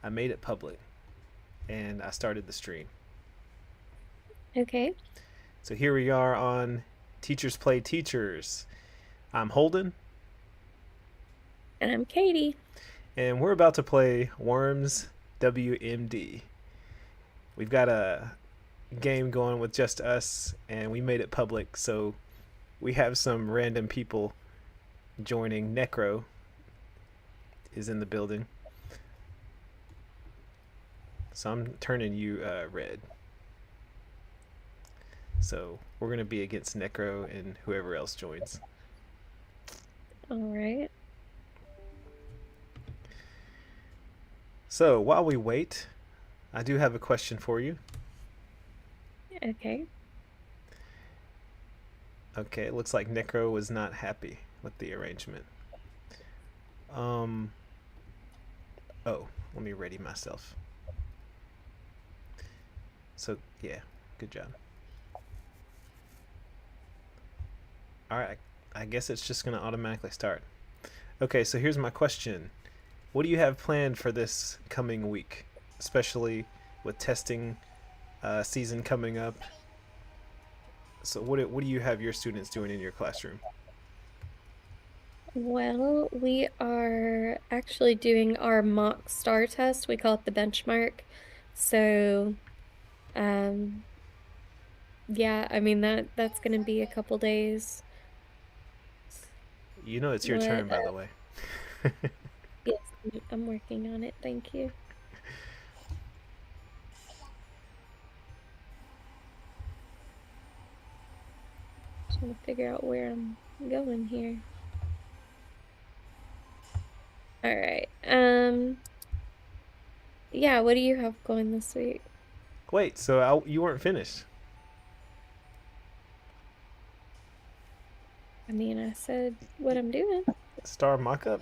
I made it public and I started the stream. Okay. So here we are on Teachers Play Teachers. I'm Holden, And I'm Katie. and we're about to play Worms W.M.D. We've got a game going with just us, and we made it public, so we have some random people joining. Necro is in the building, so I'm turning you red. So we're gonna be against Necro and whoever else joins. All right. So while we wait, I do have a question for you. Okay. Okay, it looks like Necro was not happy with the arrangement. Um. Oh, let me ready myself. So yeah, good job. All right, I guess it's just gonna automatically start. Okay, so here's my question. What do you have planned for this coming week, especially with testing season coming up? So what do you have your students doing in your classroom? Well, we are actually doing our mock star test. We call it the benchmark. So, um, yeah, I mean that's gonna be a couple days. You know it's your What? turn, by the way. Yes, I'm working on it. Thank you. Just trying to figure out where I'm going here. All right. Yeah, what do you have going this week? Wait, you weren't finished. I mean, I said what I'm doing. Star mock-up.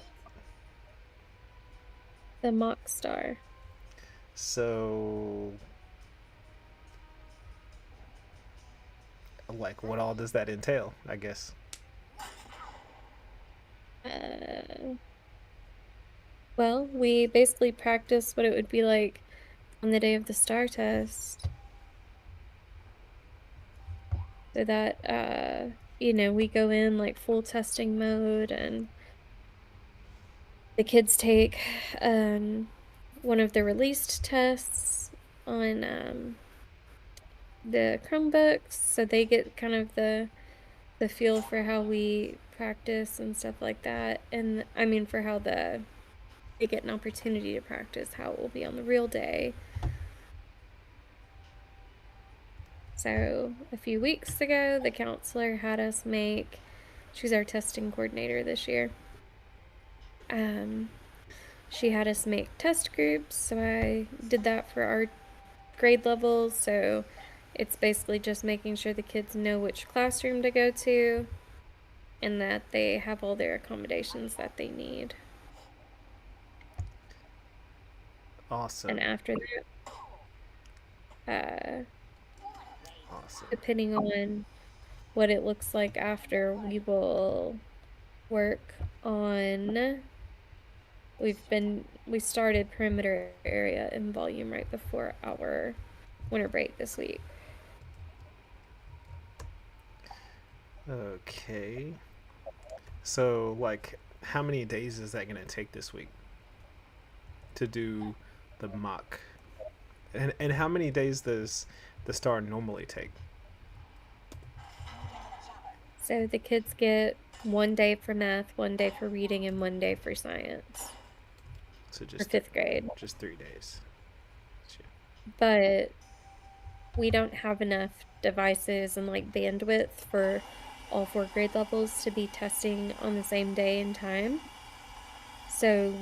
The mock star. So, like, what all does that entail? I guess. Uh, well, we basically practice what it would be like on the day of the star test. So that, we go in like full testing mode and the kids take one of the released tests on the Chromebooks, so they get kind of the feel for how we practice and stuff like that. And I mean, for how they get an opportunity to practice how it will be on the real day. So a few weeks ago, the counselor had us make, she's our testing coordinator this year. Um, she had us make test groups, so I did that for our grade levels. So it's basically just making sure the kids know which classroom to go to and that they have all their accommodations that they need. And Awesome. after that, Awesome. depending on what it looks like after, we will work on. We started perimeter area and volume right before our winter break this week. Okay. So, like, how many days is that gonna take this week to do the mock? And how many days does the star normally take? So the kids get 1 day for math, 1 day for reading, and 1 day for science So for fifth grade. just 3 days. But we don't have enough devices and like bandwidth for all 4 grade levels to be testing on the same day and time. So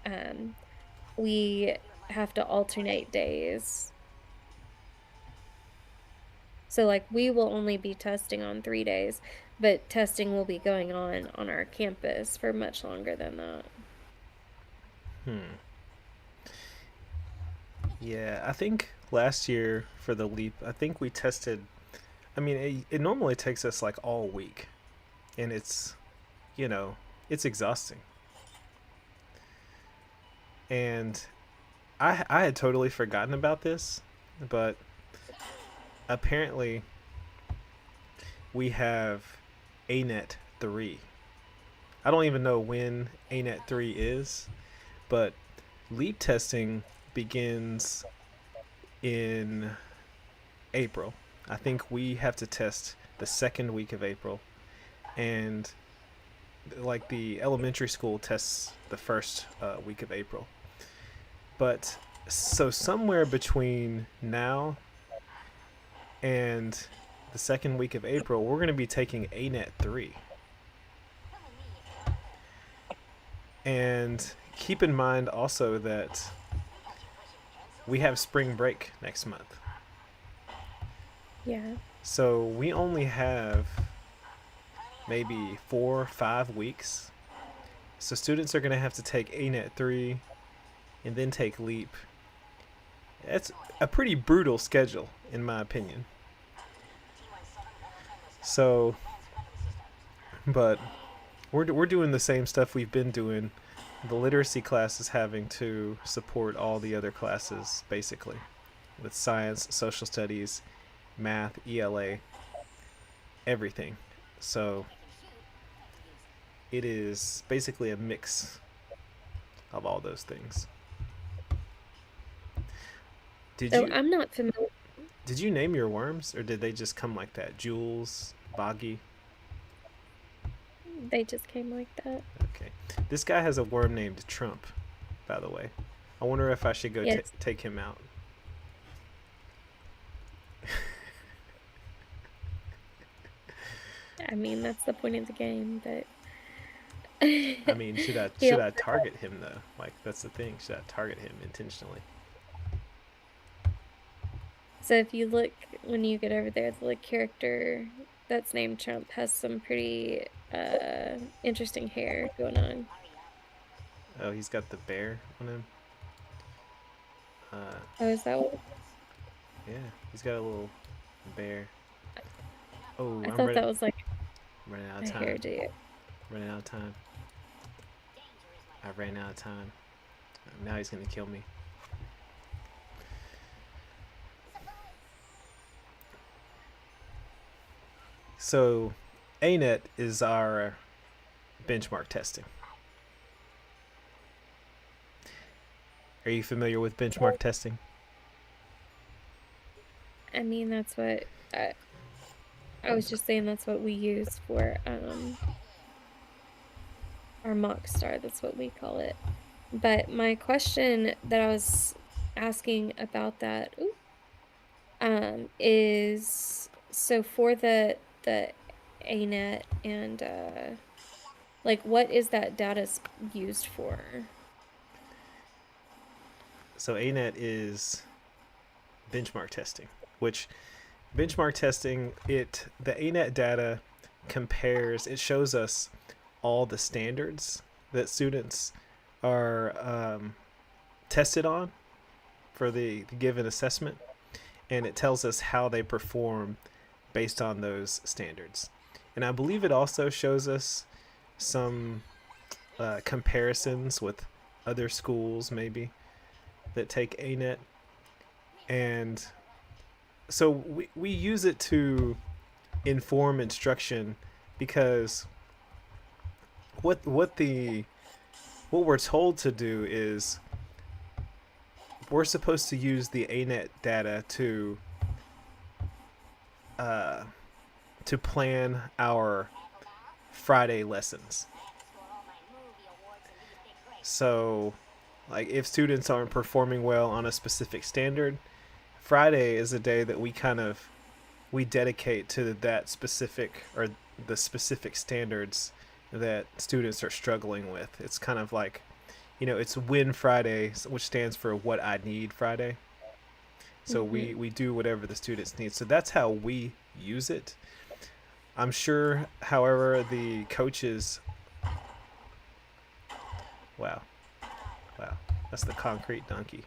um, we have to alternate days. So like we will only be testing on 3 days, but testing will be going on our campus for much longer than that. Hmm. Yeah, I think last year for the leap, I think we tested. I mean, it normally takes us like all week, and you know, it's exhausting. And I had totally forgotten about this, but apparently we have ANET 3. I don't even know when ANET 3 is, but LEAP testing begins in April. I think we have to test the second week of April, and like the elementary school tests the first week of April. But so somewhere between now and the second week of April, we're going to be taking ANET 3. And keep in mind also that we have spring break next month. Yeah. So we only have maybe 4 or 5 weeks. So students are going to have to take ANET 3 and then take LEAP. That's a pretty brutal schedule, in my opinion. So, but we're doing the same stuff we've been doing. The literacy class is having to support all the other classes, basically, with science, social studies, math, ELA, everything. So it is basically a mix of all those things. Did So you I'm not familiar. did you name your worms, or did they just come like that? Jules, Boggy. They just came like that. Okay. This guy has a worm named Trump, by the way. I wonder if I should go Yes. take him out. I mean, that's the point of the game, but I mean, should I he should also, I target him though? Like that's the thing. Should I target him intentionally? so if you look when you get over there, the character that's named Trump has some pretty interesting hair going on. Oh, he's got the bear on him. Uh, Oh, is that what? yeah, he's got a little bear. Oh, I thought that was like running out a of time. hairdo. Running out of time. I ran out of time. Now he's gonna kill me. So, ANET is our benchmark testing. Are you familiar with benchmark testing? I mean, that's what I was just saying. That's what we use for our mock star. That's what we call it. But my question that I was asking about that is so for the ANET and like what is that data used for? So ANET is benchmark testing, which benchmark testing the ANET data compares. It shows us all the standards that students are tested on for the given assessment, and it tells us how they perform based on those standards. And I believe it also shows us some comparisons with other schools, maybe, that take ANET. And so we use it to inform instruction because what we're told to do is we're supposed to use the ANET data uh, to plan our Friday lessons. So, like if students aren't performing well on a specific standard, Friday is a day that we dedicate to that specific or the specific standards that students are struggling with. It's kind of like, it's Win Friday, which stands for What I Need Friday. So Mm-hmm. we do whatever the students need. So that's how we use it. I'm sure, however, the coaches. Wow, wow, that's the concrete donkey.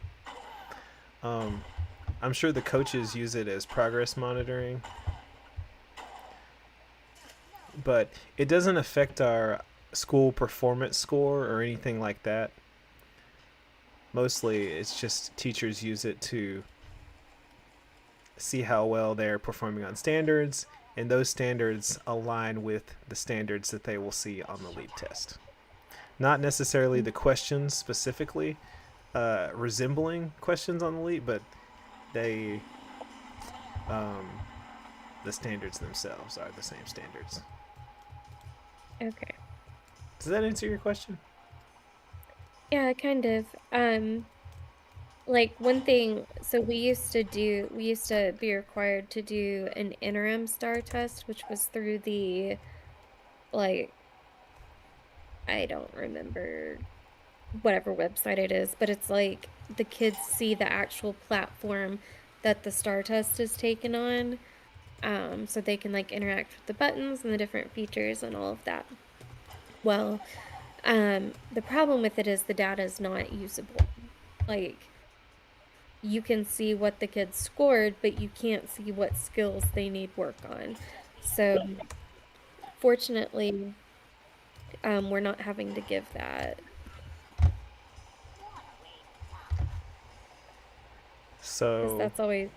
Um, I'm sure the coaches use it as progress monitoring, but it doesn't affect our school performance score or anything like that. Mostly, it's just teachers use it to see how well they're performing on standards, and those standards align with the standards that they will see on the LEAP test. Not necessarily the questions specifically resembling questions on the LEAP, but they um, the standards themselves are the same standards. Okay. Does that answer your question? Yeah, kind of. Like one thing, so we used to be required to do an interim star test, which was through the, like, I don't remember whatever website it is, but it's like the kids see the actual platform that the star test is taken on. So they can like interact with the buttons and the different features and all of that. Well, the problem with it is the data is not usable. Like, you can see what the kids scored, but you can't see what skills they need work on. So, fortunately, we're not having to give that. Because So that's always,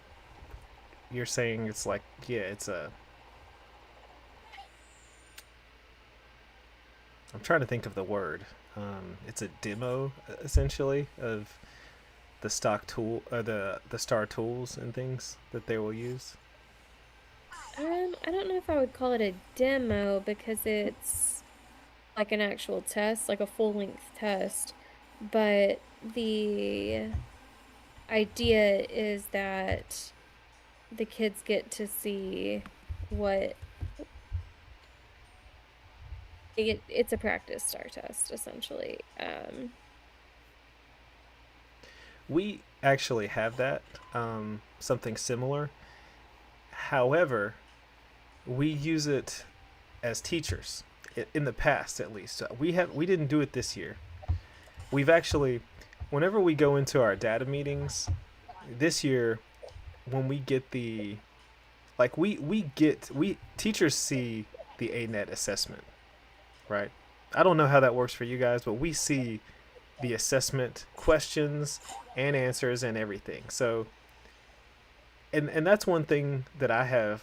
you're saying it's like, yeah, it's a. I'm trying to think of the word. It's a demo essentially of the stock tool or the star tools and things that they will use. I don't know if I would call it a demo because it's like an actual test, like a full-length test. But the idea is that the kids get to see what it's a practice star test essentially. We actually have that, something similar. However, we use it as teachers in the past, at least. We didn't do it this year. We've actually, whenever we go into our data meetings this year, when we get the like we teachers see the ANET assessment, right? I don't know how that works for you guys, but we see the assessment questions and answers and everything. So, and that's one thing that I have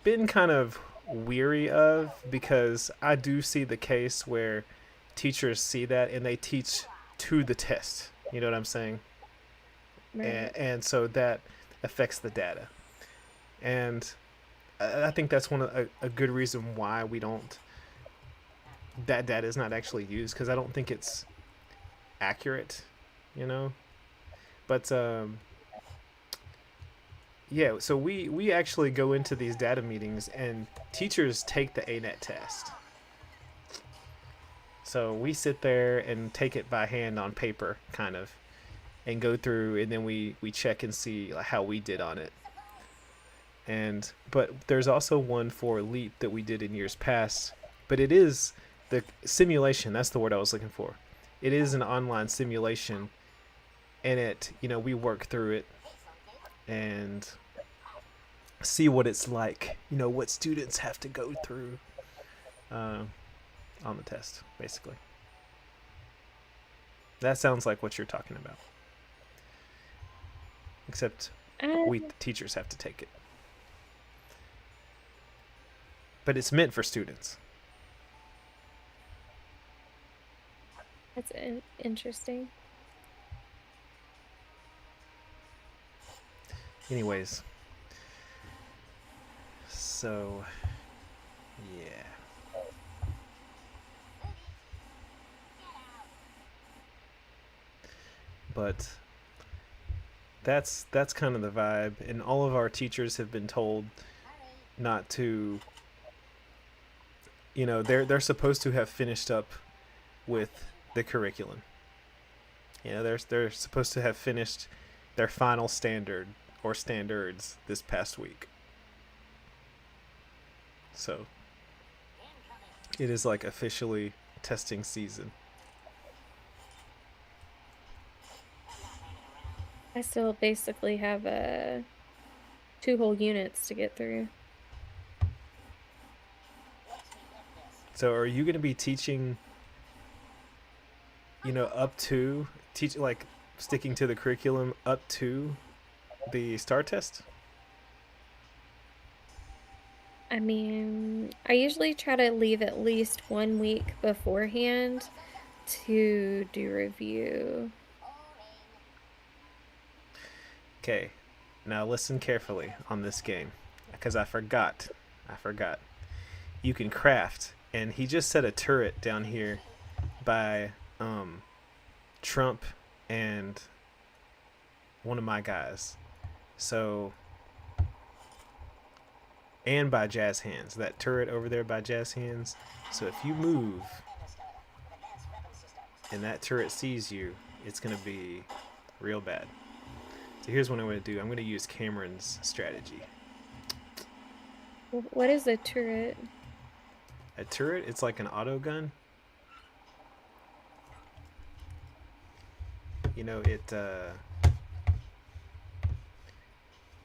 been kind of weary of, because I do see the case where teachers see that and they teach to the test. You know what I'm saying? Right. And so that affects the data. And I think that's a good reason why we don't that data is not actually used, because I don't think it's accurate, you know. But yeah, so we actually go into these data meetings and teachers take the ANET test. So we sit there and take it by hand on paper, kind of, and go through, and then we check and see like, how we did on it. And but there's also one for Elite that we did in years past, but it is the simulation. That's the word I was looking for. It is an online simulation, and we work through it and see what it's like. What students have to go through uh, on the test, basically. That sounds like what you're talking about, except we Um, the teachers have to take it, but it's meant for students. that's interesting. Anyways, so yeah, but that's kind of the vibe, and all of our teachers have been told not to. They're supposed to have finished up with the curriculum. They're supposed to have finished their final standard or standards this past week. So it is like officially testing season. I still basically have two whole units to get through. So are you going to be teaching up to teach like sticking to the curriculum up to the STAR test. I mean, I usually try to leave at least 1 week beforehand to do review. Okay, now listen carefully on this game, because I forgot. I forgot. You can craft, and he just set a turret down here by Trump and one of my guys. So, and by Jazz Hands, that turret over there by Jazz Hands. So if you move and that turret sees you, it's gonna be real bad. So here's what I'm gonna do. I'm gonna use Cameron's strategy. What is a turret? A turret, it's like an auto gun. You know,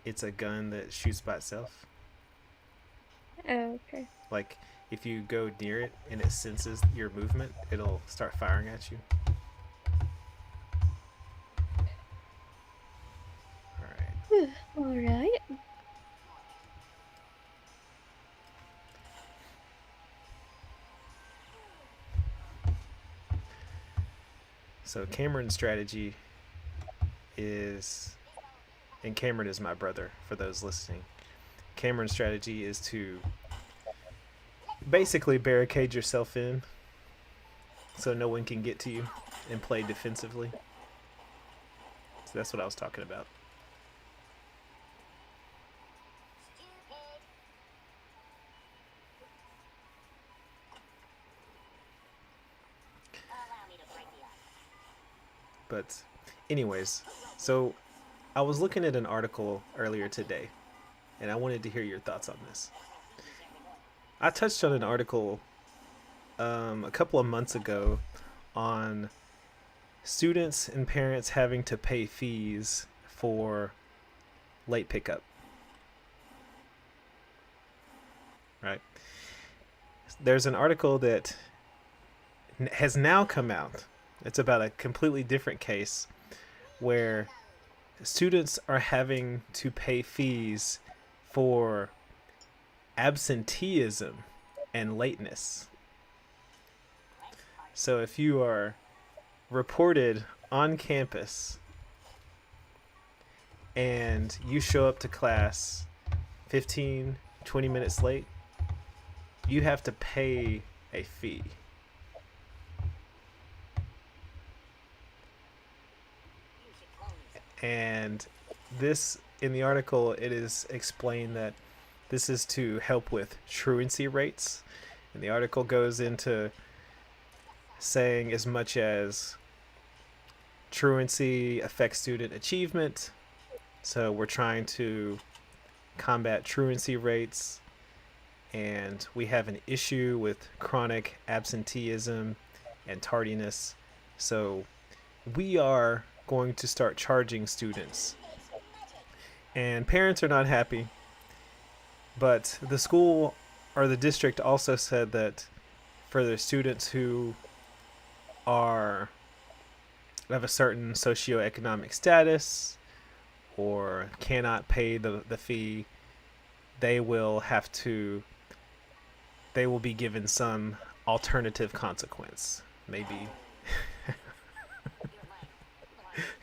it's a gun that shoots by itself. Oh, okay. Like if you go near it and it senses your movement, it'll start firing at you. All right. All right. So Cameron's strategy is, and Cameron is my brother for those listening. Cameron's strategy is to basically barricade yourself in so no one can get to you and play defensively. So that's what I was talking about. But, anyways, so I was looking at an article earlier today, and I wanted to hear your thoughts on this. I touched on an article a couple of months ago on students and parents having to pay fees for late pickup, right? There's an article that has now come out. It's about a completely different case where students are having to pay fees for absenteeism and lateness. So if you are reported on campus and you show up to class 15, 20 minutes late, you have to pay a fee. And this, in the article, it is explained that this is to help with truancy rates. And the article goes into saying as much as truancy affects student achievement. So we're trying to combat truancy rates, and we have an issue with chronic absenteeism and tardiness. So we are going to start charging students. And parents are not happy, but the school or the district also said that for the students who are of a certain socioeconomic status or cannot pay the fee, they will have to they will be given some alternative consequence. Maybe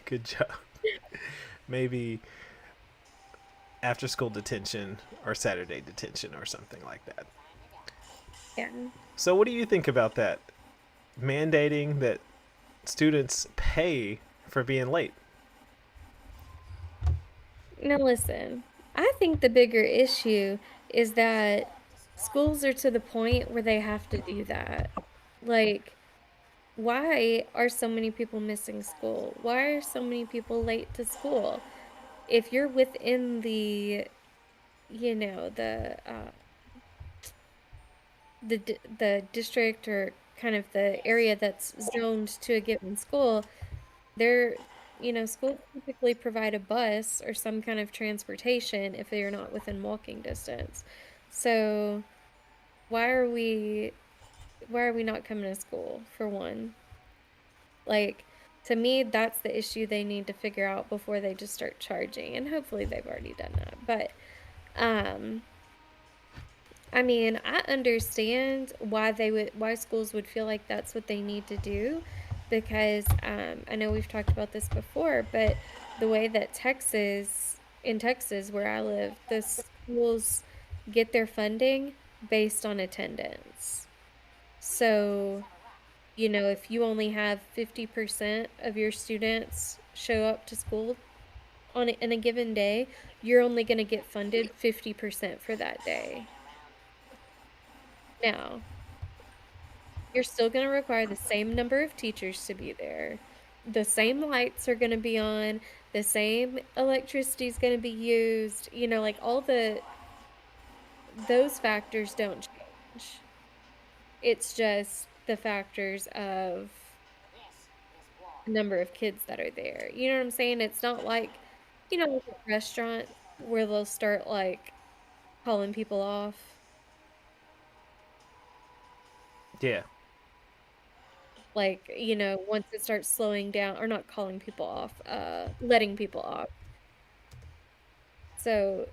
good job. Maybe after school detention or Saturday detention or something like that. Yeah. So what do you think about that? Mandating that students pay for being late. Now listen, I think the bigger issue is that schools are to the point where they have to do that. Like, why are so many people missing school? Why are so many people late to school? If you're within the, you know, the district or kind of the area that's zoned to a given school, they're, schools typically provide a bus or some kind of transportation if they are not within walking distance. So why are we why are we not coming to school for one? Like, to me, that's the issue they need to figure out before they just start charging. And hopefully they've already done that. But, um, I mean, I understand why schools would feel like that's what they need to do because I know we've talked about this before, but the way that in Texas, where I live, the schools get their funding based on attendance. So, if you only have 50% of your students show up to school in a given day, you're only going to get funded 50% for that day. Now, you're still going to require the same number of teachers to be there. The same lights are going to be on, the same electricity is going to be used, like all those factors don't change. It's just the factors of the number of kids that are there. You know what I'm saying? It's not like, like a restaurant where they'll start like calling people off. Yeah. Like, once it starts slowing down, or not calling people off, letting people off. So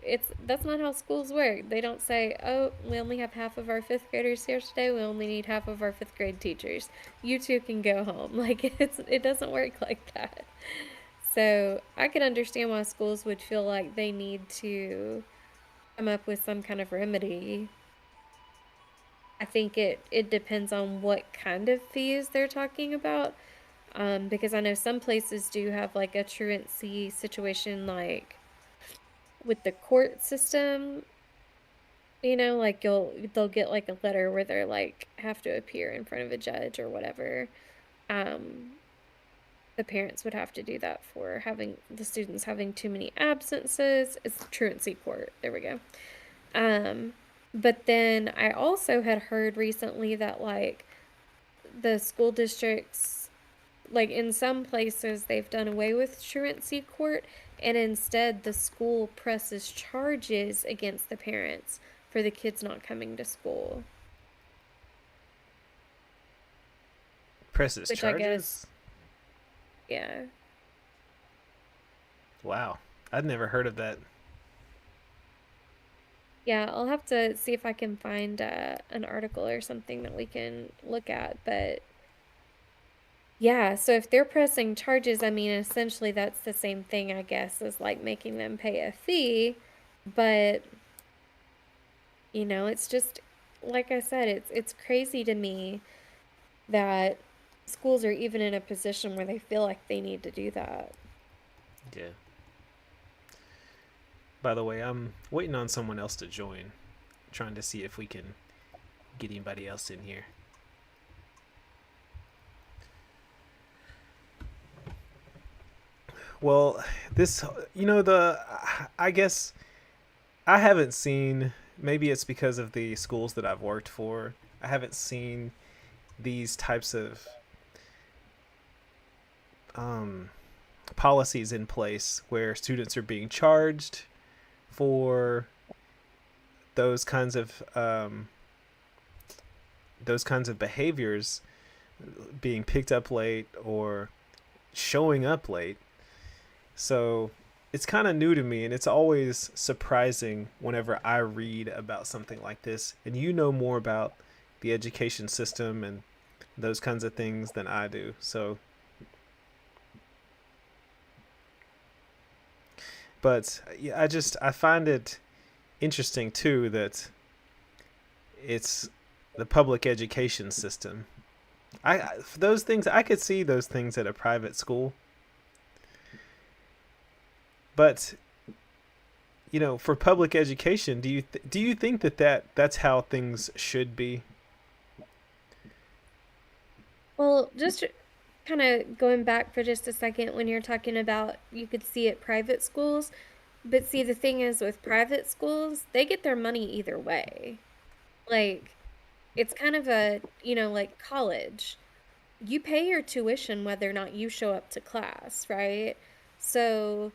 that's not how schools work. They don't say, "Oh, we only have half of our fifth graders here today. We only need half of our fifth grade teachers. You two can go home." Like it doesn't work like that. So I could understand why schools would feel like they need to come up with some kind of remedy. I think it depends on what kind of fees they're talking about. Because I know some places do have like a truancy situation, like with the court system. Like they'll get like a letter where they're like have to appear in front of a judge or whatever. Um, the parents would have to do that for having the students having too many absences. It's truancy court. There we go. Um, but then I also had heard recently that like the school districts, like in some places, they've done away with truancy court, and instead the school presses charges against the parents for the kids not coming to school. Presses Which I guess, charges? yeah. Wow. I'd never heard of that. Yeah, I'll have to see if I can find an article or something that we can look at. But yeah, so if they're pressing charges, I mean, essentially that's the same thing, I guess, as like making them pay a fee. But, it's just, like I said, it's crazy to me that schools are even in a position where they feel like they need to do that. Yeah. By the way, I'm waiting on someone else to join, trying to see if we can get anybody else in here. Well, this, I guess I haven't seen, maybe it's because of the schools that I've worked for, I haven't seen these types of um, policies in place where students are being charged for those kinds of behaviors, being picked up late or showing up late. So it's kind of new to me, and it's always surprising whenever I read about something like this. And you know more about the education system and those kinds of things than I do. So, but yeah, I find it interesting too that it's the public education system. Those things I could see those things at a private school, but for public education, do you think that's how things should be? Well, just kind of going back for just a second when you're talking about you could see it private schools, but see, the thing is with private schools, they get their money either way. Like, it's kind of like college. You pay your tuition whether or not you show up to class, right? So,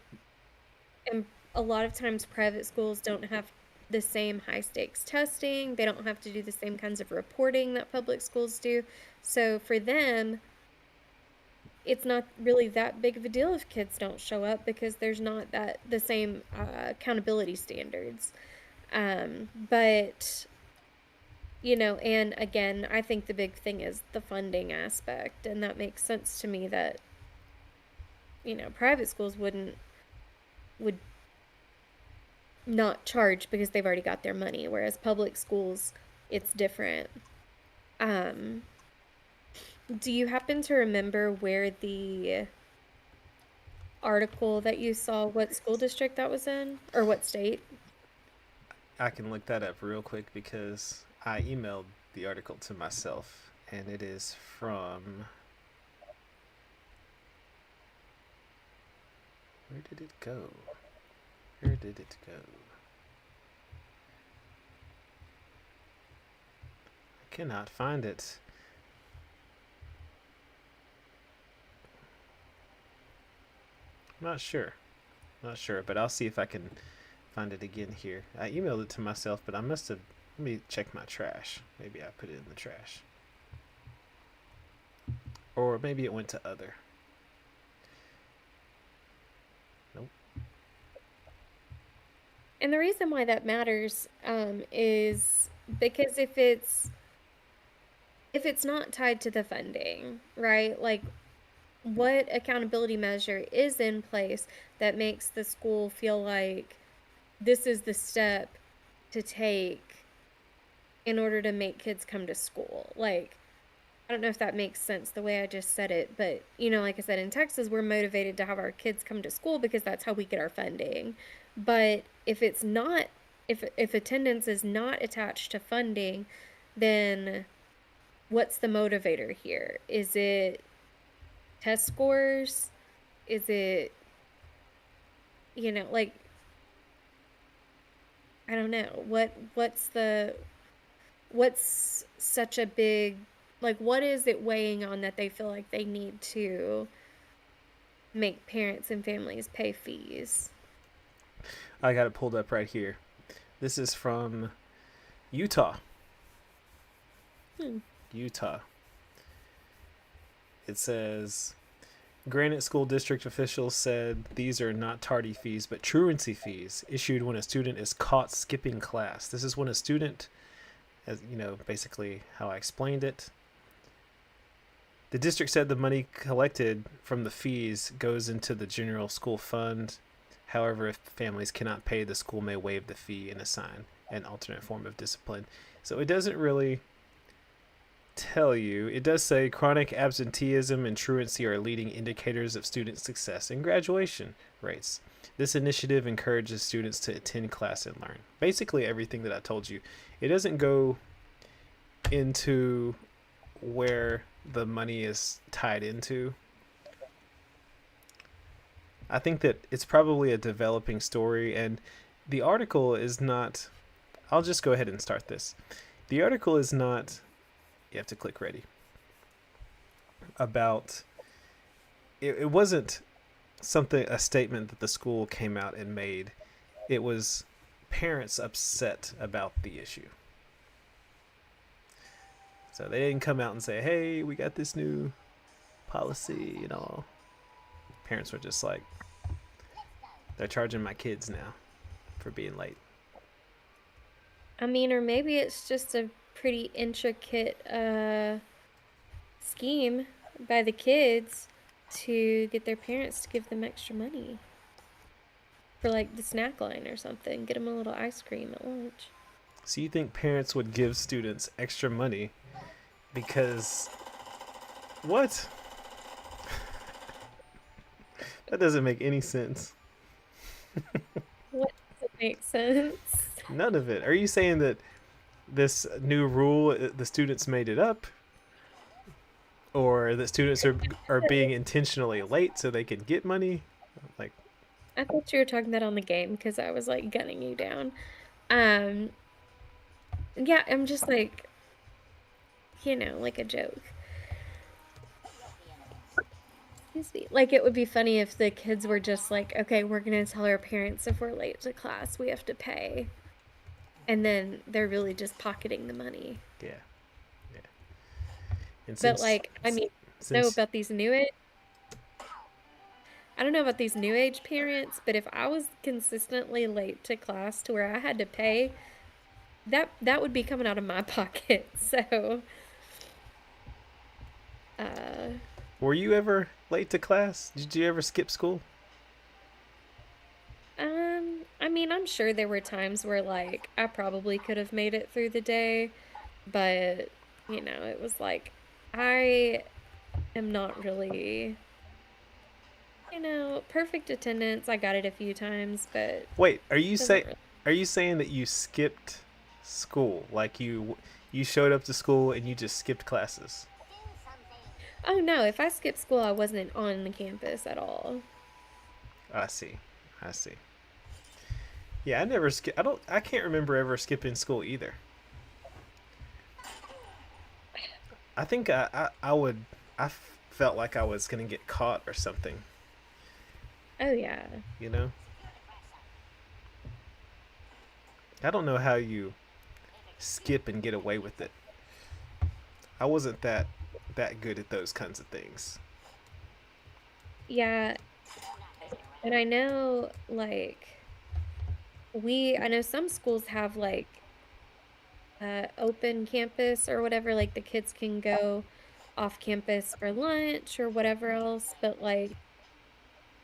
and a lot of times private schools don't have the same high stakes testing. They don't have to do the same kinds of reporting that public schools do. So for them, it's not really that big of a deal if kids don't show up because there's not that the same accountability standards. But and again, I think the big thing is the funding aspect, and that makes sense to me that private schools would not charge because they've already got their money, whereas public schools, it's different. Um, do you happen to remember where the article that you saw, what school district that was in, or what state? I can look that up real quick because I emailed the article to myself, and it is from. Where did it go? Where did it go? I cannot find it. I'm not sure. Not sure, but I'll see if I can find it again here. I emailed it to myself, but I must have. Let me check my trash. Maybe I put it in the trash. Or maybe it went to other. Nope. And the reason why that matters is because if it's not tied to the funding, right? Like what accountability measure is in place that makes the school feel like this is the step to take in order to make kids come to school? Like, I don't know if that makes sense the way I just said it, but like I said, in Texas, we're motivated to have our kids come to school because that's how we get our funding. But if it's not, if attendance is not attached to funding, then what's the motivator here? Is it test scores? Is it, like, I don't know. What's such a big, like, what is it weighing on that they feel like they need to make parents and families pay fees? I got it pulled up right here. This is from Utah. Hmm. Utah. It says Granite School District officials said these are not tardy fees, but truancy fees issued when a student is caught skipping class. This is when a student, as basically how I explained it. The district said the money collected from the fees goes into the general school fund. However, if families cannot pay, the school may waive the fee and assign an alternate form of discipline. So it doesn't really tell you. It does say chronic absenteeism and truancy are leading indicators of student success and graduation rates. This initiative encourages students to attend class and learn. Basically, everything that I told you. It doesn't go into where the money is tied into. I think that it's probably a developing story, and the article is not. I'll just go ahead and start this. The article is not. You have to click ready. About. It wasn't a statement that the school came out and made. It was parents upset about the issue. So they didn't come out and say, hey, we got this new policy, Parents were just like, they're charging my kids now for being late. I mean, or maybe it's just a pretty intricate scheme by the kids to get their parents to give them extra money for like the snack line or something. Get them a little ice cream at lunch. So you think parents would give students extra money because what? That doesn't make any sense. What doesn't make sense? None of it. Are you saying that this new rule, the students made it up, or that students are being intentionally late so they can get money? Like, I thought you were talking that on the game because I was like gunning you down. Um, yeah, I'm just like, like a joke. Excuse me. Like it would be funny if the kids were just like, okay, we're gonna tell our parents if we're late to class, we have to pay. And then they're really just pocketing the money. yeah, yeah. And But like, I mean, know since about these new it. I don't know about these new age parents, but if I was consistently late to class to where I had to pay, that would be coming out of my pocket. So, uh, Were you ever late to class? Did you ever skip school? I mean, I'm sure there were times where like I probably could have made it through the day, but it was like I am not really, perfect attendance. I got it a few times, but Wait, doesn't really. are you saying that you skipped school? Like you showed up to school and you just skipped classes? Oh no, if I skipped school, I wasn't on the campus at all. I see. I see. Yeah, I never skip. I can't remember ever skipping school either. I think I would. Felt like I was gonna get caught or something. Oh yeah. You know. I don't know how you skip and get away with it. I wasn't that good at those kinds of things. Yeah, and I know I know some schools have like open campus or whatever, like the kids can go off campus for lunch or whatever else, but like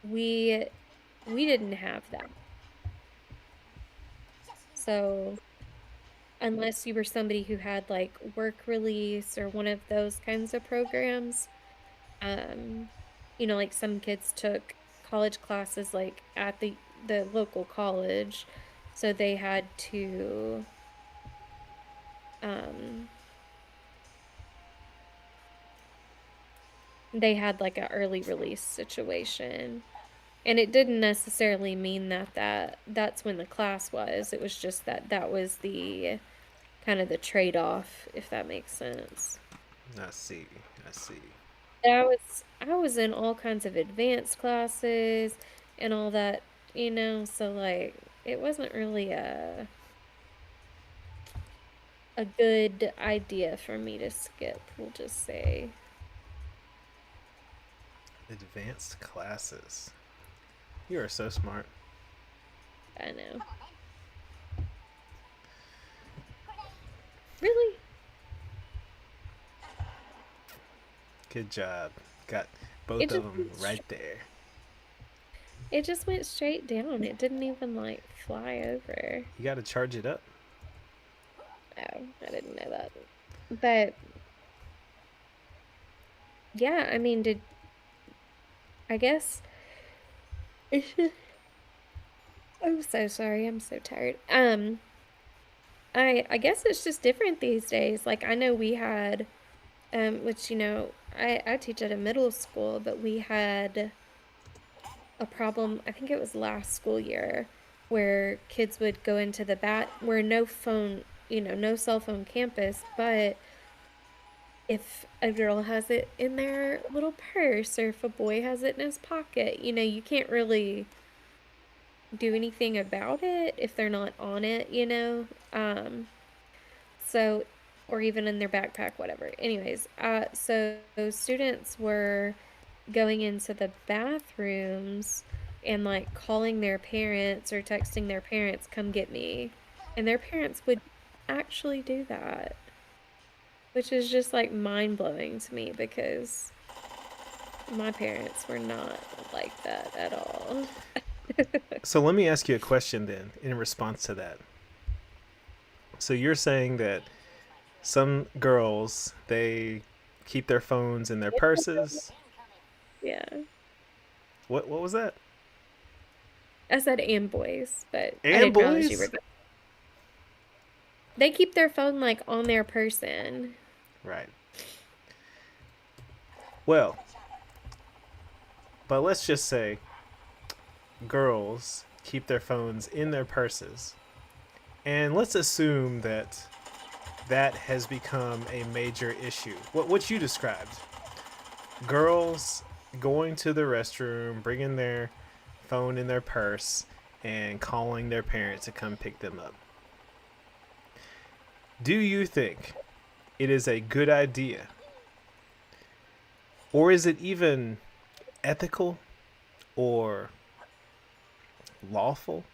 we we didn't have that. So unless you were somebody who had like work release or one of those kinds of programs, um, like some kids took college classes like at the local college, so um they had like a early release situation. And it didn't necessarily mean that's when the class was. It was just that was the kind of the trade-off, if that makes sense. I see. I see. I was in all kinds of advanced classes and all that, so like it wasn't really a good idea for me to skip, we'll just say. Advanced classes. You are so smart. I know. Really? Good job. Got both It of just them right there. it just went straight down. It didn't even like fly over. You got to charge it up. Oh, I didn't know that. But yeah, I mean, I guess it's just, I'm so sorry. I'm so tired. I guess it's just different these days. Like I know we had which I teach at a middle school, but we had a problem, I think it was last school year, where kids would go into the where no phone, no cell phone campus, but if a girl has it in their little purse or if a boy has it in his pocket, you can't really do anything about it if they're not on it. So, or even in their backpack, whatever. Anyways, so students were going into the bathrooms and like calling their parents or texting their parents, come get me. And their parents would actually do that, which is just like mind blowing to me because my parents were not like that at all. So let me ask you a question then in response to that. So you're saying that some girls they keep their phones in their purses. Yeah. What was that? I said and boys, but I And didn't realize you were. boys? They keep their phone like on their person. Right. Well, but let's just say girls keep their phones in their purses. And let's assume that that has become a major issue. What you described. Girls going to the restroom, bringing their phone in their purse and calling their parents to come pick them up. Do you think it is a good idea? Or is it even ethical or lawful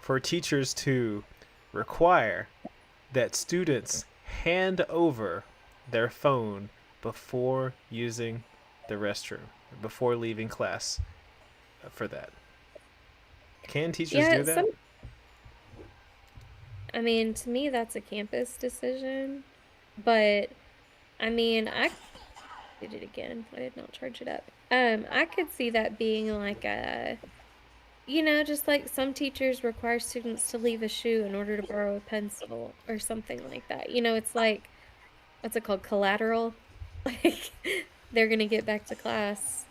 for teachers to require that students hand over their phone before using the restroom, before leaving class for that? Can teachers do Yeah, that? I mean, to me, that's a campus decision. But I mean, I did it again. I did not charge it up. I could see that being like just like some teachers require students to leave a shoe in order to borrow a pencil or something like that. It's like, what's it called? Collateral. Like they're gonna get back to class.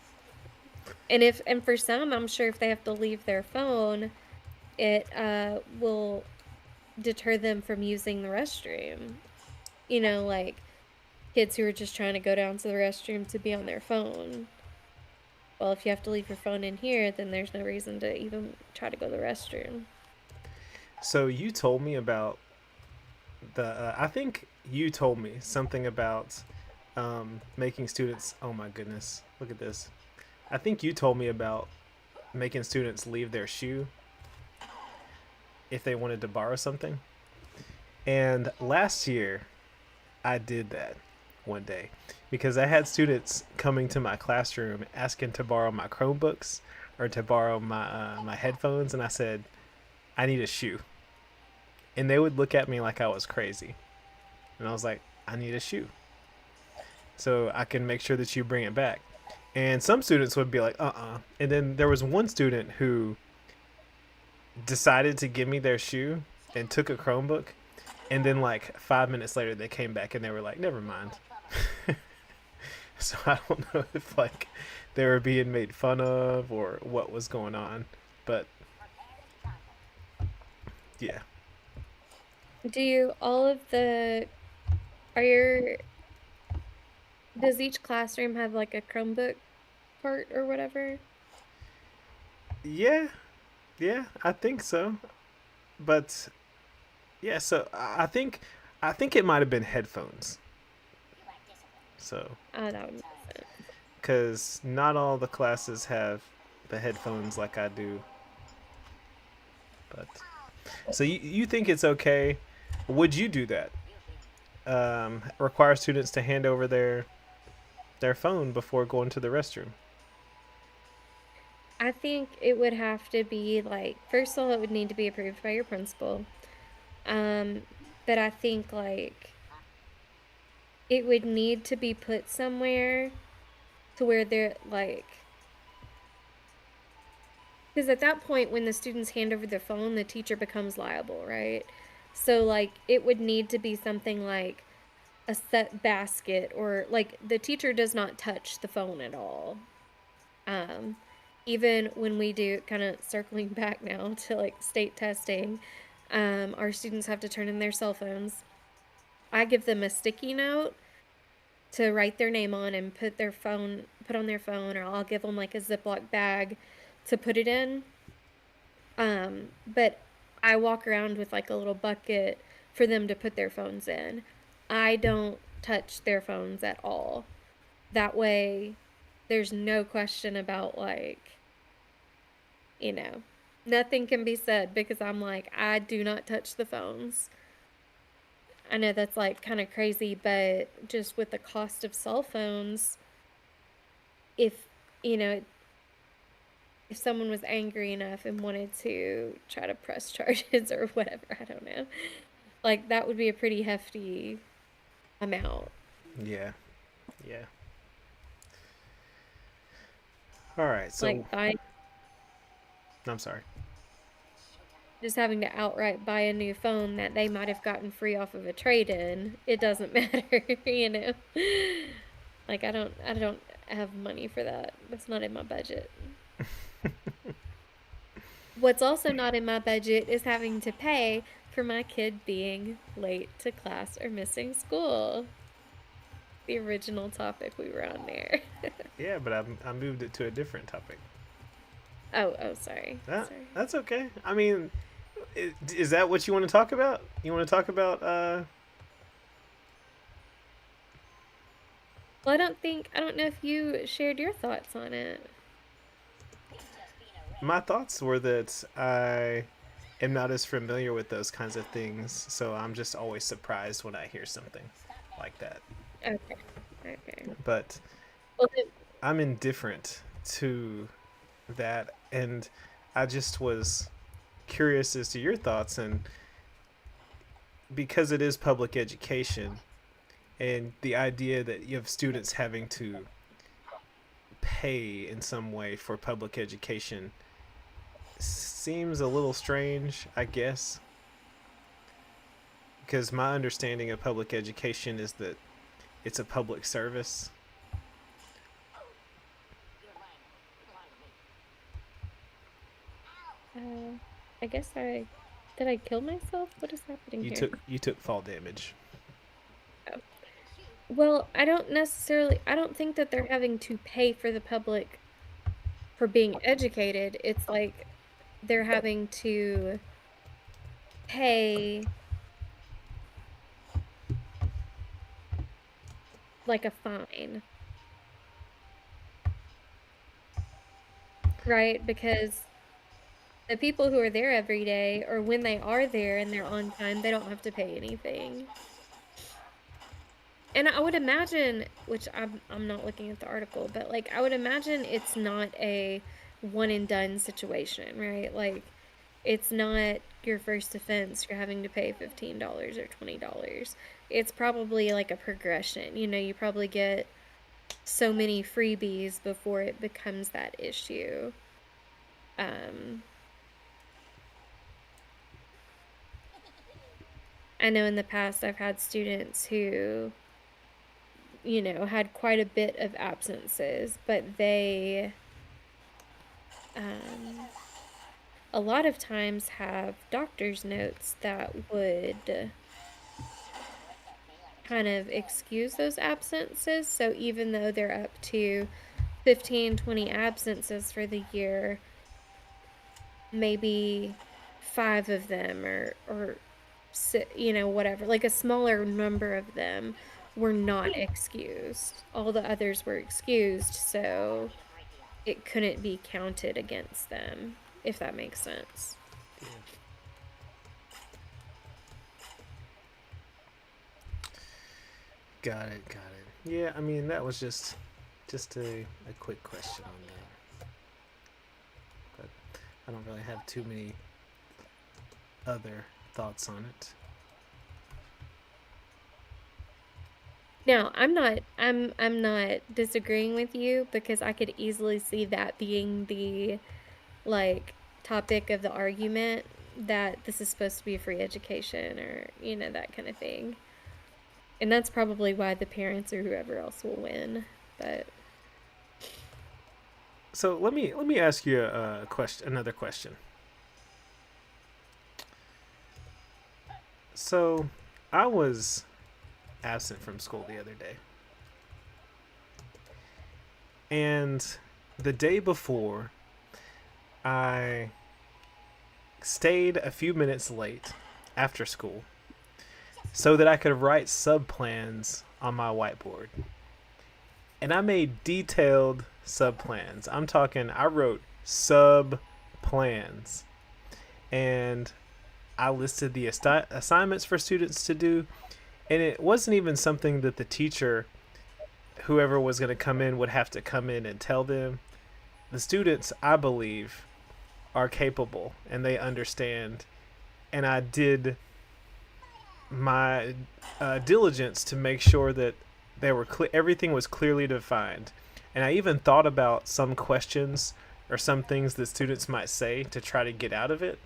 And for some, I'm sure if they have to leave their phone, it will deter them from using the restroom. Like kids who are just trying to go down to the restroom to be on their phone. Well, if you have to leave your phone in here, then there's no reason to even try to go to the restroom. So you told me about the. I think you told me something about making students. Oh my goodness! Look at this. I think you told me about making students leave their shoe if they wanted to borrow something. And last year, I did that one day because I had students coming to my classroom asking to borrow my Chromebooks or to borrow my headphones, and I said I need a shoe, and they would look at me like I was crazy, and I was like, I need a shoe so I can make sure that you bring it back. And some students would be like, and then there was one student who decided to give me their shoe and took a Chromebook, and then like 5 minutes later they came back and they were like, never mind. So I don't know if like they were being made fun of or what was going on, but yeah. Do you all of the are your does each classroom have like a Chromebook part or whatever? Yeah, yeah, I think so. But yeah, so I think it might have been headphones. So, Oh, that would make sense. cuz not all the classes have the headphones like I do. But so you think it's okay? Would you do that? Require students to hand over their phone before going to the restroom. I think it would have to be like first of all, it would need to be approved by your principal. Um, but I think like it would need to be put somewhere to where they're like because at that point when the students hand over their phone, the teacher becomes liable, right? So like it would need to be something like a set basket or like the teacher does not touch the phone at all. Um, Even when we do kind of circling back now to like state testing, our students have to turn in their cell phones. I give them a sticky note to write their name on and put on their phone, or I'll give them like a Ziploc bag to put it in. But I walk around with like a little bucket for them to put their phones in. I don't touch their phones at all. That way, there's no question about like, you know, nothing can be said because I'm like, I do not touch the phones. I know that's like kind of crazy, but just with the cost of cell phones, if, you know, if someone was angry enough and wanted to try to press charges or whatever, I don't know. Like that would be a pretty hefty amount. Yeah, yeah. All right. So Like by I'm sorry. just having to outright buy a new phone that they might have gotten free off of a trade-in, it doesn't matter, you know. Like I don't have money for that. That's not in my budget. What's also not in my budget is having to pay for my kid being late to class or missing school. The original topic we were on there. Yeah, but I moved it to a different topic. Oh, sorry. That Sorry. that's okay. I mean, is that what you want to talk about? You want to talk about Well, I don't know if you shared your thoughts on it. My thoughts were that I am not as familiar with those kinds of things, so I'm just always surprised when I hear something like that. Okay. Okay. But Well, then, I'm indifferent to that, and I just was curious as to your thoughts. And because it is public education, and the idea that you have students having to pay in some way for public education seems a little strange, I guess, because my understanding of public education is that it's a public service. uh, I guess I did I kill myself? What is happening You here? took fall damage. Oh. Well, I don't think that they're having to pay for the public for being educated. It's like they're having to pay like a fine, right? Because the people who are there every day, or when they are there and they're on time, they don't have to pay anything. And I would imagine, which I'm not looking at the article, but like I would imagine it's not a one and done situation, right? Like it's not your first offense, you're having to pay $15 or $20. It's probably like a progression. You know, you probably get so many freebies before it becomes that issue. Um, I know in the past I've had students who, you know, had quite a bit of absences, but they um, a lot of times have doctor's notes that would kind of excuse those absences. So even though they're up to 15, 20 absences for the year, maybe five of them or you know, whatever, like a smaller number of them were not excused. All the others were excused, so it couldn't be counted against them, if that makes sense. Got it, got it. Yeah, I mean that was just a quick question on that. But I don't really have too many other thoughts on it. Now, I'm not disagreeing with you because I could easily see that being the like topic of the argument that this is supposed to be a free education or, you know, that kind of thing. And that's probably why the parents or whoever else will win. But So let me ask you a question, another question. So I was absent from school the other day, and the day before, I stayed a few minutes late after school so that I could write sub plans on my whiteboard. And I made detailed sub plans. I'm talking, I wrote sub plans. And I listed the assignments for students to do. And it wasn't even something that the teacher, whoever was going to come in, would have to come in and tell them. The students, I believe, are capable and they understand. And I did my diligence to make sure that everything was clearly defined. And I even thought about some questions or some things that students might say to try to get out of it.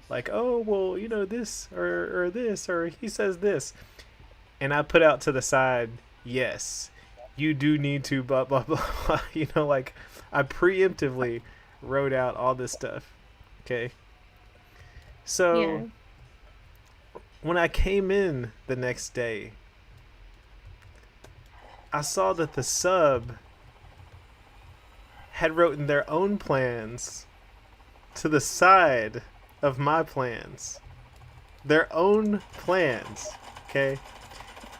Like, oh, well, you know, this or this, or he says this. And I put out to the side, yes, you do need to blah, blah, blah, blah. You know, like I preemptively wrote out all this stuff. Okay. yeah. So when I came in the next day, I saw that the sub had written their own plans to the side of my plans. Their own plans. Okay?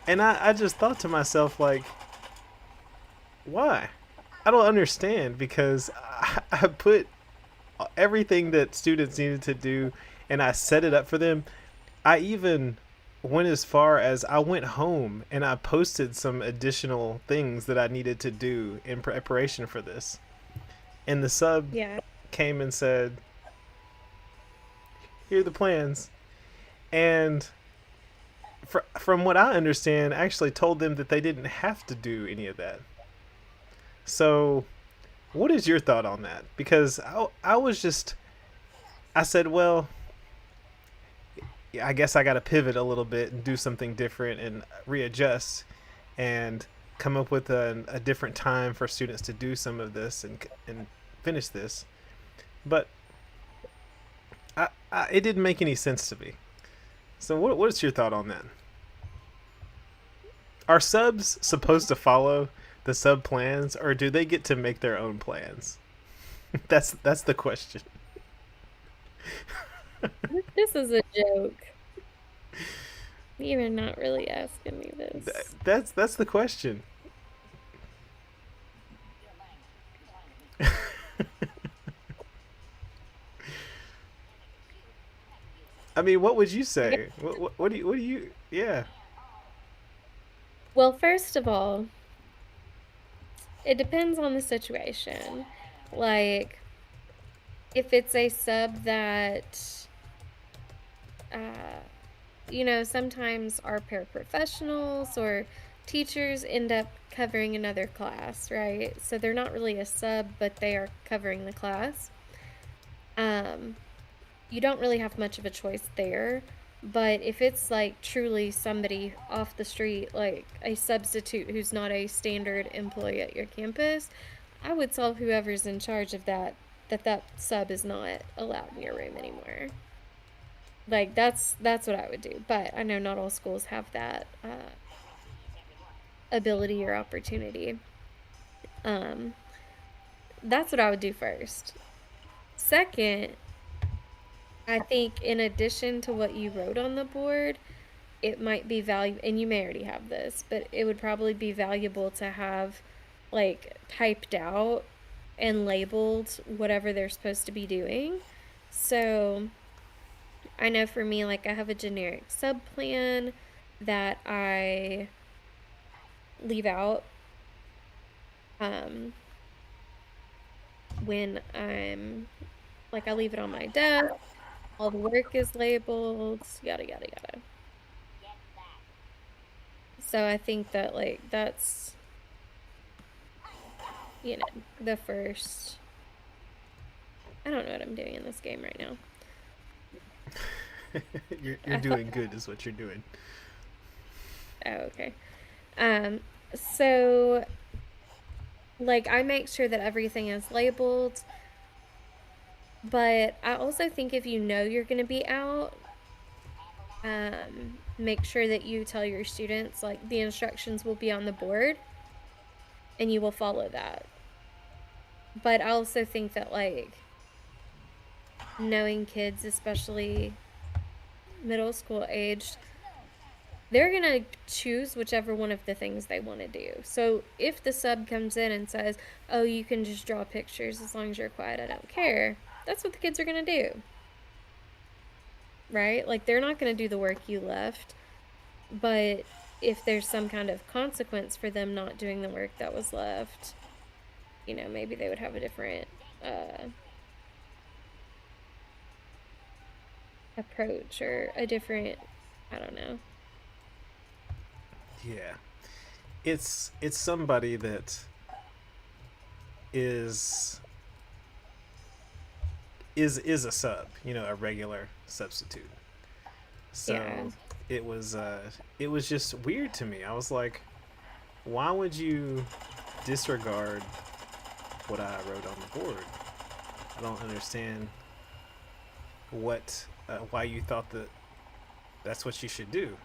And I just thought to myself, like, why? I don't understand because I put everything that students needed to do, and I set it up for them. I even went as far as I went home and I posted some additional things that I needed to do in preparation for this. And the sub Yeah. came and said, "Here are the plans." And from what I understand, actually told them that they didn't have to do any of that. So, what is your thought on that? Because I was just, I said, well, I guess I got to pivot a little bit and do something different and readjust and come up with a different time for students to do some of this and finish this. But it didn't make any sense to me. So what's your thought on that? Are subs supposed to follow the sub plans, or do they get to make their own plans? That's the question. This is a joke. You're not really asking me this. That's the question. I mean, what would you I guess, say? What do you? Yeah. well, first of all, it depends on the situation. Like, if it's a sub that, uh, sometimes our paraprofessionals or teachers end up covering another class, right? So they're not really a sub, but they are covering the class. Um, you don't really have much of a choice there. But if it's like truly somebody off the street, like a substitute who's not a standard employee at your campus, I would tell whoever's in charge of that sub is not allowed in your room anymore. Like that's what I would do. But I know not all schools have that ability or opportunity. Um, that's what I would do first. Second, I think in addition to what you wrote on the board, it might be valuable, and you may already have this, but it would probably be valuable to have like typed out and labeled whatever they're supposed to be doing. So I know for me, like I have a generic sub plan that I leave out um, when I'm like I leave it on my desk. All the work is labeled, yada yada yada. So I think that like that's the first. I don't know what I'm doing in this game right now. You're I thought. doing good, is what you're doing. Oh, okay. Um. So like I make sure that everything is labeled, but I also think if you know you're going to be out, make sure that you tell your students like the instructions will be on the board and you will follow that. But I also think that like knowing kids, especially middle school aged, they're going to choose whichever one of the things they want to do. So if the sub comes in and says, "Oh, you can just draw pictures as long as you're quiet, I don't care." That's what the kids are going to do. Right? Like they're not going to do the work you left, but if there's some kind of consequence for them not doing the work that was left, maybe they would have a different approach or a different, I don't know. Yeah. It's somebody that is is a sub, a regular substitute. Yeah. So it was just weird to me. I was like, why would you disregard what I wrote on the board? I don't understand why you thought that that's what you should do.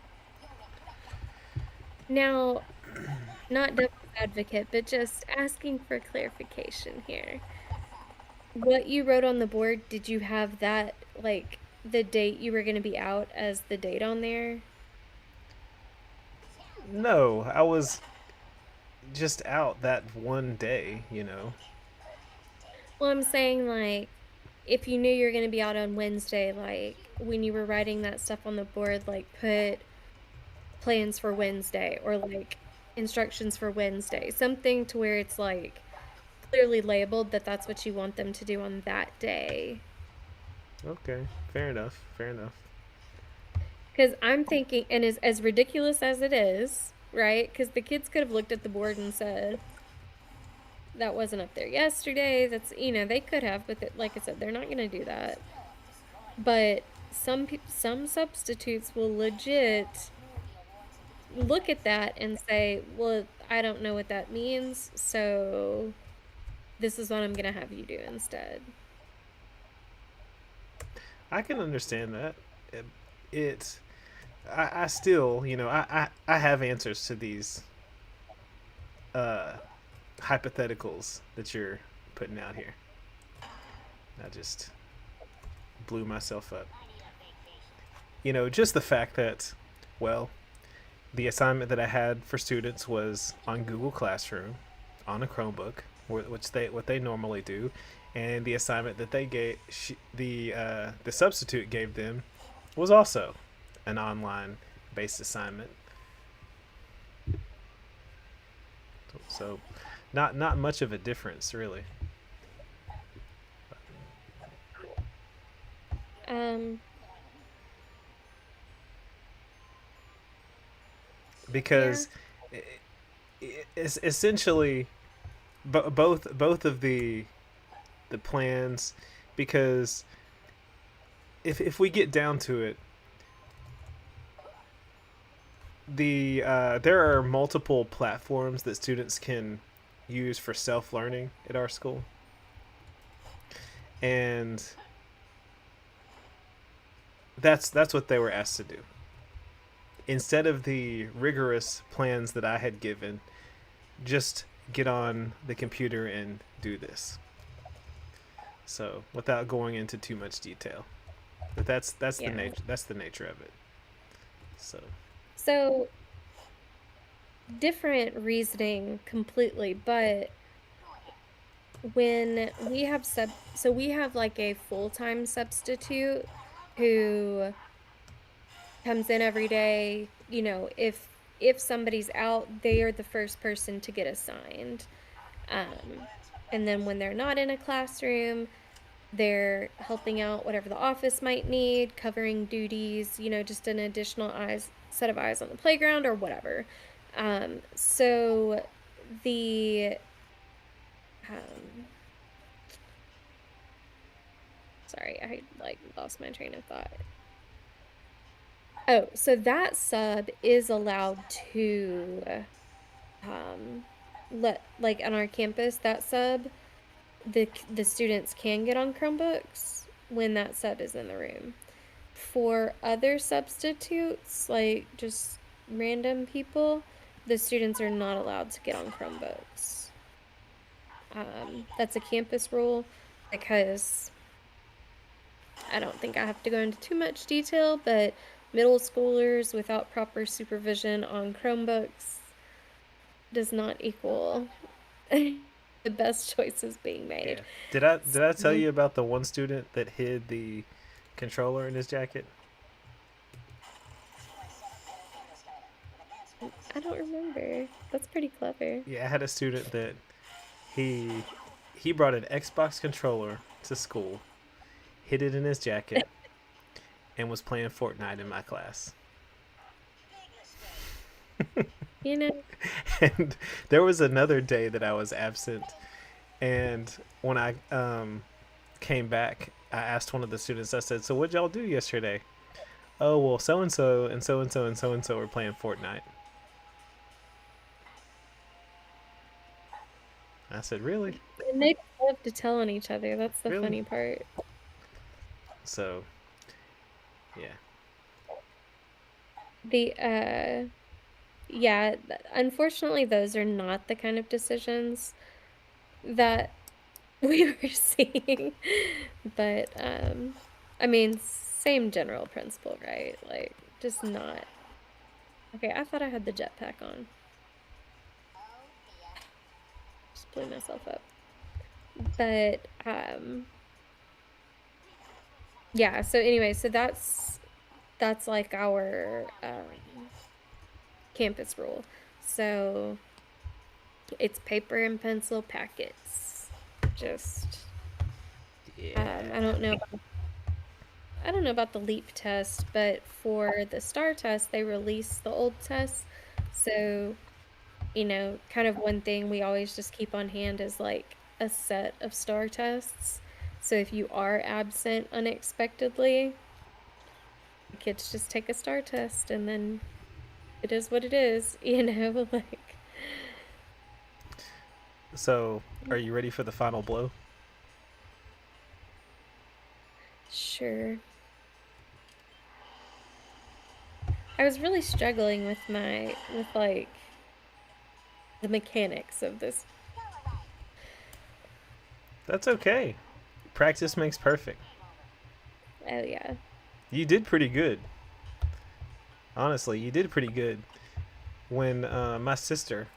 Now, not devil's advocate, but just asking for clarification here. What you wrote on the board, did you have that, like, the date you were going to be out as the date on there? No, I was just out that one day. Well, I'm saying, like, if you knew you're going to be out on Wednesday, like when you were writing that stuff on the board, like put plans for Wednesday or like instructions for Wednesday, something to where it's like clearly labeled that that's what you want them to do on that day. Okay, fair enough. Fair enough. Because I'm thinking, and as ridiculous as it is, right? Because the kids could have looked at the board and said, that wasn't up there yesterday. That's, they could have, but like I said, they're not going to do that. But some substitutes will legit look at that and say, well, I don't know what that means, so this is what I'm going to have you do instead. I can understand that. It, it I still, I have answers to these uh, hypotheticals that you're putting out here. I just blew myself up. Just the fact that, well, the assignment that I had for students was on Google Classroom, on a Chromebook, which what they normally do, and the assignment that they gave the substitute gave them was also an online based assignment. So, not much of a difference really. Um, yeah. Because it's essentially both of the plans, because if we get down to it, there are multiple platforms that students can use for self learning at our school, and that's what they were asked to do instead of the rigorous plans that I had given. Just get on the computer and do this. So without going into too much detail, but that's the Yeah. nature of it. So So different reasoning completely, but when we have so we have like a full-time substitute who comes in every day, if somebody's out, they are the first person to get assigned. Um, and then when they're not in a classroom, they're helping out whatever the office might need, covering duties, just an additional set of eyes on the playground or whatever. So the um, sorry, I like lost my train of thought. Oh, so that sub is allowed to um let like on our campus, that sub, the students can get on Chromebooks when that sub is in the room. For other substitutes, like just random people, the students are not allowed to get on Chromebooks. That's a campus rule because I don't think I have to go into too much detail, but middle schoolers without proper supervision on Chromebooks does not equal the best choices being yeah, made. did I tell So, you about the one student that hid the controller in his jacket? I don't remember. That's pretty clever. Yeah, I had a student that he he brought an Xbox controller to school, hid it in his jacket, and was playing Fortnite in my class. You know, And there was another day that I was absent, and when I came back, I asked one of the students. I said, "So what'd y'all do yesterday?" "Oh well, so and so and so and so and so and so were playing Fortnite." I said, "Really, and they love to tell on each other. That's the really?" funny part. So yeah, The yeah, unfortunately those are not the kind of decisions that we were seeing. But I mean, same general principle, right? Like just not. Okay, I thought I had the jetpack on. Just blew myself up. But Yeah, so anyway, so that's like our campus rule. So it's paper and pencil packets. Just I Yeah. don't know I don't know about the LEAP test, but for the STAR test, they release the old tests. So, kind of one thing we always just keep on hand is like a set of STAR tests. So if you are absent unexpectedly, the kids just take a STAR test and then it is what it is, like. So, are you ready for the final blow? Sure. I was really struggling with like the mechanics of this. That's okay. Practice makes perfect. Oh yeah. You did pretty good. Honestly, you did pretty good. When my sister,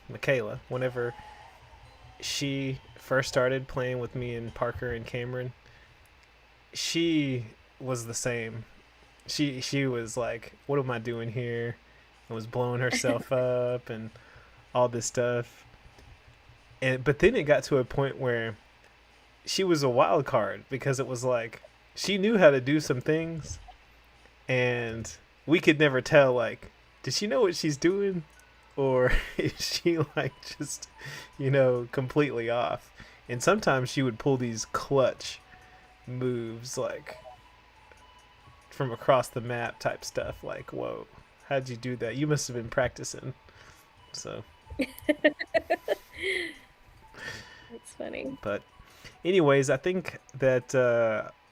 Michaela, whenever she first started playing with me and Parker and Cameron, she was the same. She was like, "What am I doing here?" And was blowing herself up and all this stuff. And but then it got to a point where she was a wild card because it was like she knew how to do some things, and we could never tell like, did she know what she's doing, or is she like just completely off? And sometimes she would pull these clutch moves like from across the map type stuff. Like, whoa, how'd you do that? You must have been practicing. So, That's funny. but anyways, I think that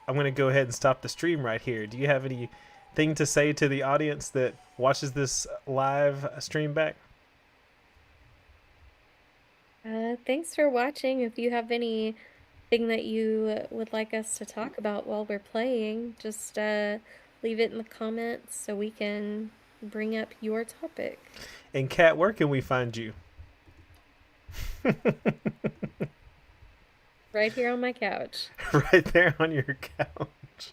I'm gonna go ahead and stop the stream right here. Do you have anything to say to the audience that watches this live stream back? Thanks for watching. If you have anything that you would like us to talk about while we're playing, just leave it in the comments so we can bring up your topic. And Kat, where can we find you? Right here on my couch. Right there on your couch.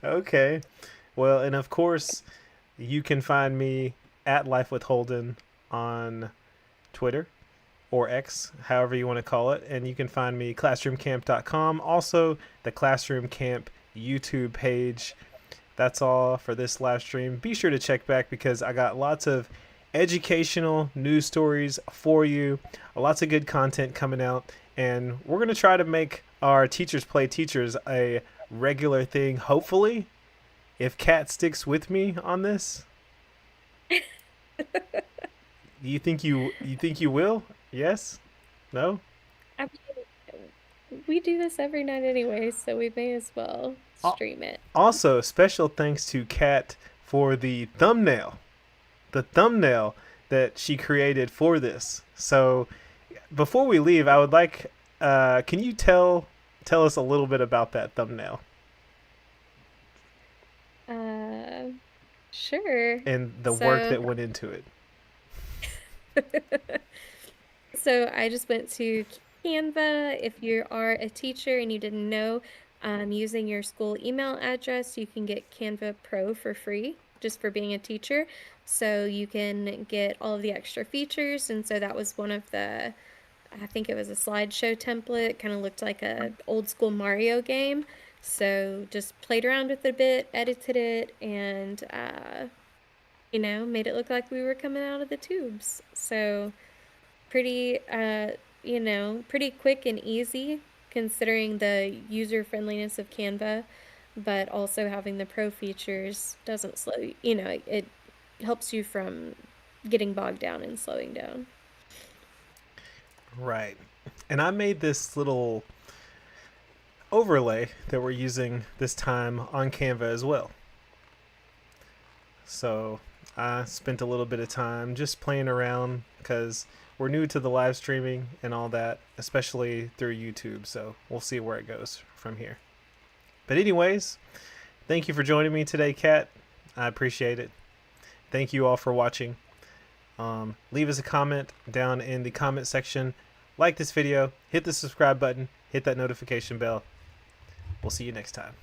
Okay. Well, and of course, you can find me at Life with Holden on Twitter or X, however you want to call it. And you can find me classroomcamp.com. Also, the Classroom Camp YouTube page. That's all for this live stream. Be sure to check back because I got lots of educational news stories for you, lots of good content coming out, and we're going to try to make our Teachers Play Teachers a regular thing, hopefully, if Kat sticks with me on this. You think you will? Yes? No? I We do this every night anyway, so we may as well stream it. Also, special thanks to Kat for the thumbnail. The thumbnail that she created for this. So, before we leave, I would like can you tell us a little bit about that thumbnail Uh, sure. and the work So, that went into it? so I just went to Canva. If you are a teacher and you didn't know, using your school email address, you can get Canva Pro for free just for being a teacher. So you can get all of the extra features. And so that was one of I think it was a slideshow template, kind of looked like a old school Mario game. So just played around with it a bit, edited it, and made it look like we were coming out of the tubes. So pretty pretty quick and easy considering the user friendliness of Canva, but also having the pro features doesn't it helps you from getting bogged down and slowing down. Right. And I made this little overlay that we're using this time on Canva as well. So I spent a little bit of time just playing around because we're new to the live streaming and all that, especially through YouTube. So we'll see where it goes from here. But, anyways, thank you for joining me today, Kat. I appreciate it. Thank you all for watching. Leave us a comment down in the comment section. Like this video, hit the subscribe button, hit that notification bell. We'll see you next time.